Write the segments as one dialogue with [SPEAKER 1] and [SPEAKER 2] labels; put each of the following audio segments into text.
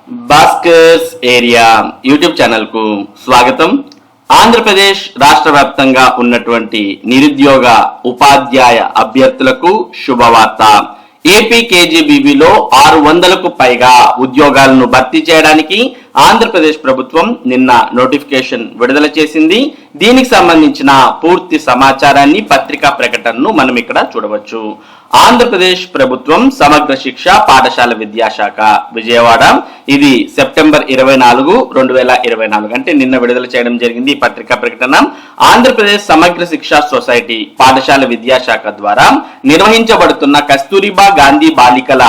[SPEAKER 1] Bhaskar's area YouTube channel కు స్వాగతం. ఆంధ్రప్రదేశ్ రాష్ట్ర వ్యాప్తంగా ఉన్నటువంటి నిరుద్యోగ ఉపాధ్యాయ అభ్యర్థులకు శుభవార్త. ఏపీ కేజీబీవీలో 600కు పైగా ఉద్యోగాలను భర్తీ చేయడానికి ఆంధ్రప్రదేశ్ ప్రభుత్వం నిన్న నోటిఫికేషన్ విడుదల చేసింది. దీనికి సంబంధించిన పూర్తి సమాచారాన్ని పత్రికా ప్రకటనను మనం ఇక్కడ చూడవచ్చు. ఆంధ్రప్రదేశ్ ప్రభుత్వం సమగ్ర శిక్ష పాఠశాల విద్యాశాఖ విజయవాడ, ఇది సెప్టెంబర్ 24, 2024 అంటే నిన్న విడుదల చేయడం జరిగింది ఈ పత్రికా ప్రకటన. ఆంధ్రప్రదేశ్ సమగ్ర శిక్ష సొసైటీ పాఠశాల విద్యాశాఖ ద్వారా నిర్వహించబడుతున్న కస్తూరిబా గాంధీ బాలికల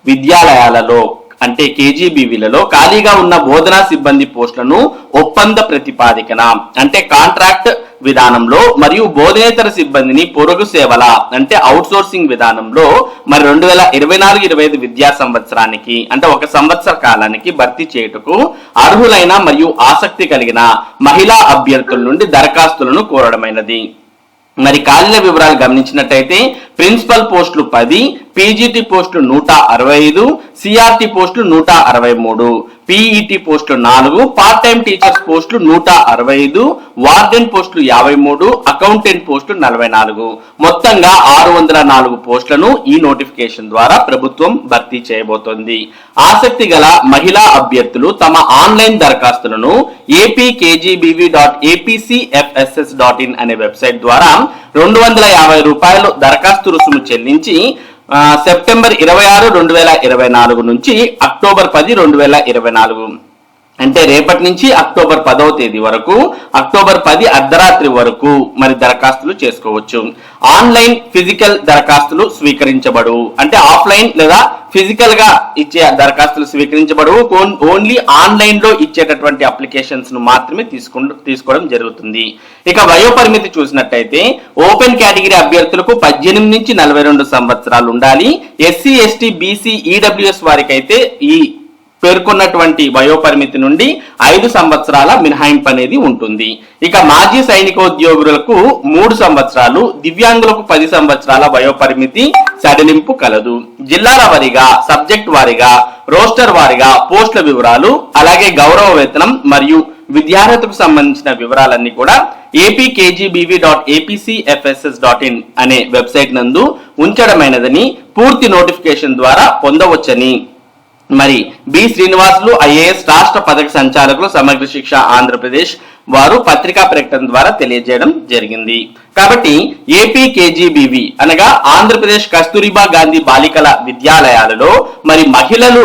[SPEAKER 1] విద్యాలయాలలో అంటే కేజీబీవీలలో ఖాళీగా ఉన్న బోధనా సిబ్బంది పోస్టులను ఒప్పంద ప్రతిపాదికన అంటే కాంట్రాక్ట్ విధానంలో మరియు బోధనేతర సిబ్బందిని పొరుగు సేవల అంటే అవుట్సోర్సింగ్ విధానంలో మరి 2024-25 విద్యా సంవత్సరానికి అంటే ఒక సంవత్సర కాలానికి భర్తీ చేయుటకు అర్హులైన మరియు ఆసక్తి కలిగిన మహిళా అభ్యర్థుల నుండి దరఖాస్తులను కోరడమైనది. మరి ఖాళీల వివరాలు గమనించినట్టయితే ప్రిన్సిపల్ పోస్టులు 10, పీజీటీ పోస్టులు 165, సిఆర్టీ పోస్టులు 163, పీఈటీ పోస్టులు 4, పార్ట్ టైం టీచర్స్ పోస్టులు 165, వార్డెన్ పోస్టులు 53, అకౌంటెంట్ పోస్టులు 44, మొత్తంగా 604 పోస్టులను ఈ నోటిఫికేషన్ ద్వారా ప్రభుత్వం భర్తీ చేయబోతోంది. ఆసక్తి గల మహిళా అభ్యర్థులు తమ ఆన్లైన్ దరఖాస్తులను apkgbb.apcfss.in అనే వెబ్సైట్ ద్వారా 250 రూపాయలు దరఖాస్తు రుసుము చెల్లించి సెప్టెంబర్ 26, 2024 నుంచి అక్టోబర్ 10, 2024 అంటే రేపటి నుంచి అక్టోబర్ 10వ తేదీ వరకు, అక్టోబర్ 10 అర్ధరాత్రి వరకు మరి దరఖాస్తులు చేసుకోవచ్చు. ఆన్లైన్ ఫిజికల్ దరఖాస్తులు స్వీకరించబడు అంటే ఆఫ్లైన్ లేదా ఫిజికల్ గా ఇచ్చే దరఖాస్తులు స్వీకరించబడు. ఓన్లీ ఆన్లైన్ లో ఇచ్చేటటువంటి అప్లికేషన్స్ ను మాత్రమే తీసుకోవడం జరుగుతుంది. ఇక వయోపరిమితి చూసినట్టయితే ఓపెన్ కేటగిరీ అభ్యర్థులకు 18 నుంచి 42 సంవత్సరాలు ఉండాలి. ఎస్సీ, ఎస్టీ, బీసీ, ఈడబ్ల్యూఎస్ వారికి అయితే ఈ పేర్కొన్నటువంటి వయోపరిమితి నుండి 5 సంవత్సరాల మినహాయింపు అనేది ఉంటుంది. ఇక మాజీ సైనికోద్యోగులకు 3 సంవత్సరాలు, దివ్యాంగులకు 10 సంవత్సరాల వయోపరిమితి సడలింపు కలదు. జిల్లాల వారీగా, సబ్జెక్ట్ వారీగా, రోస్టర్ వారీగా పోస్టుల వివరాలు, అలాగే గౌరవ వేతనం మరియు విద్యార్హతకు సంబంధించిన వివరాలన్నీ కూడా apkgbb.apcfss.in అనే వెబ్సైట్ నందు ఉంచడమైనదని, పూర్తి నోటిఫికేషన్ ద్వారా పొందవచ్చని మరి బి శ్రీనివాసులు ఐఏఎస్ రాష్ట్ర పథక సంచాలకులు సమగ్ర శిక్ష ఆంధ్రప్రదేశ్ వారు పత్రికా ప్రకటన ద్వారా తెలియజేయడం జరిగింది. కాబట్టి ఏపీ కేజీబీవీ అనగా ఆంధ్రప్రదేశ్ కస్తూరిబా గాంధీ బాలికల విద్యాలయాలలో మరి మహిళలు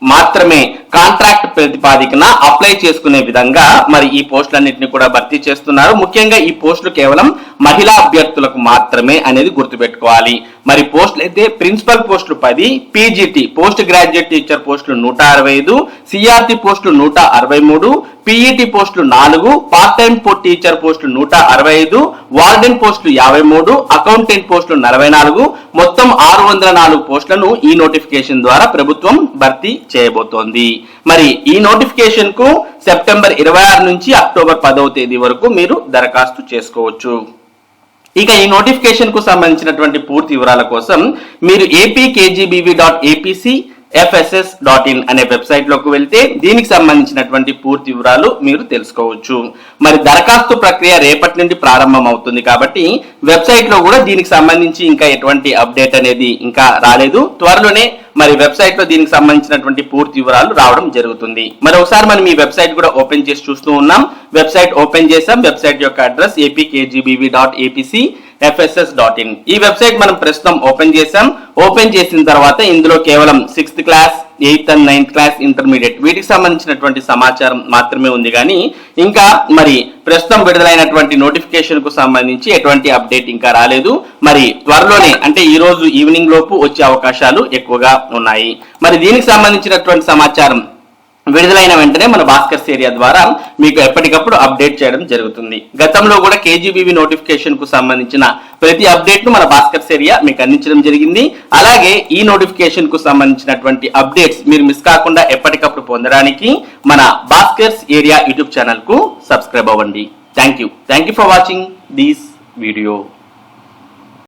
[SPEAKER 1] మాత్రమే కాంట్రాక్ట్ ప్రతిపాదికన అప్లై చేసుకునే విధంగా మరి ఈ పోస్టులన్నింటినీ కూడా భర్తీ చేస్తున్నారు. ముఖ్యంగా ఈ పోస్టులు కేవలం మహిళా అభ్యర్థులకు మాత్రమే అనేది గుర్తుపెట్టుకోవాలి. మరి పోస్టులు అయితే ప్రిన్సిపల్ పోస్టులు 10, పీజీటీ పోస్ట్ గ్రాడ్యుయేట్ టీచర్ పోస్టులు 165, సిఆర్టీ పోస్టులు 163, పీఈటీ పోస్టులు 4, పార్ట్ టైం టీచర్ పోస్టులు 165, వార్డెన్ పోస్టులు 53, అకౌంటెంట్ పోస్టులు 44, మొత్తం 604 పోస్టులను ఈ నోటిఫికేషన్ ద్వారా ప్రభుత్వం భర్తీ చేయబోతోంది. మరి ఈ నోటిఫికేషన్ కు సెప్టెంబర్ 26 నుంచి అక్టోబర్ 10వ తేదీ వరకు మీరు దరఖాస్తు చేసుకోవచ్చు. ఇక ఈ నోటిఫికేషన్ కు సంబంధించినటువంటి పూర్తి వివరాల కోసం మీరు apkgbb.apcfss.in అనే వెబ్సైట్ లోకి వెళ్తే దీనికి సంబంధించినటువంటి పూర్తి వివరాలు మీరు తెలుసుకోవచ్చు. మరి దరఖాస్తు ప్రక్రియ రేపటి నుండి ప్రారంభం అవుతుంది కాబట్టి వెబ్సైట్ లో కూడా దీనికి సంబంధించి ఇంకా ఎటువంటి అప్డేట్ అనేది ఇంకా రాలేదు. త్వరలోనే మరి వెబ్సైట్ లో దీనికి సంబంధించినటువంటి పూర్తి వివరాలు రావడం జరుగుతుంది. మరి ఒకసారి మనం ఈ వెబ్సైట్ కూడా ఓపెన్ చేసి చూస్తూ ఉన్నాం. వెబ్సైట్ ఓపెన్ చేసాం. వెబ్సైట్ యొక్క అడ్రస్ apkgbb.apcfss.in. ఈ వెబ్సైట్ మనం ప్రస్తుతం ఓపెన్ చేసాం. ఓపెన్ చేసిన తర్వాత ఇందులో కేవలం 6th class, 8th and 9th class, intermediate వీటికి సంబంధించినటువంటి సమాచారం మాత్రమే ఉంది. కానీ ఇంకా మరి ప్రస్తుతం విడుదలైనటువంటి నోటిఫికేషన్ కు సంబంధించి ఎటువంటి అప్డేట్ ఇంకా రాలేదు. మరి త్వరలోనే అంటే ఈ రోజు ఈవినింగ్ లోపు వచ్చే అవకాశాలు ఎక్కువగా ఉన్నాయి. మరి దీనికి సంబంధించినటువంటి సమాచారం విడుదలైన వెంటనే మన భాస్కర్స్ ఏరియా ద్వారా మీకు ఎప్పటికప్పుడు అప్డేట్ చేయడం జరుగుతుంది. గతంలో కూడా కేజీబీవీ నోటిఫికేషన్ కు సంబంధించిన ప్రతి అప్డేట్ ను మన భాస్కర్స్ ఏరియా మీకు అందించడం జరిగింది. అలాగే ఈ నోటిఫికేషన్ కు సంబంధించినటువంటి అప్డేట్స్ మీరు మిస్ కాకుండా ఎప్పటికప్పుడు పొందడానికి మన భాస్కర్స్ ఏరియా యూట్యూబ్ ఛానల్ కు సబ్స్క్రైబ్ అవ్వండి. Thank you for watching this video.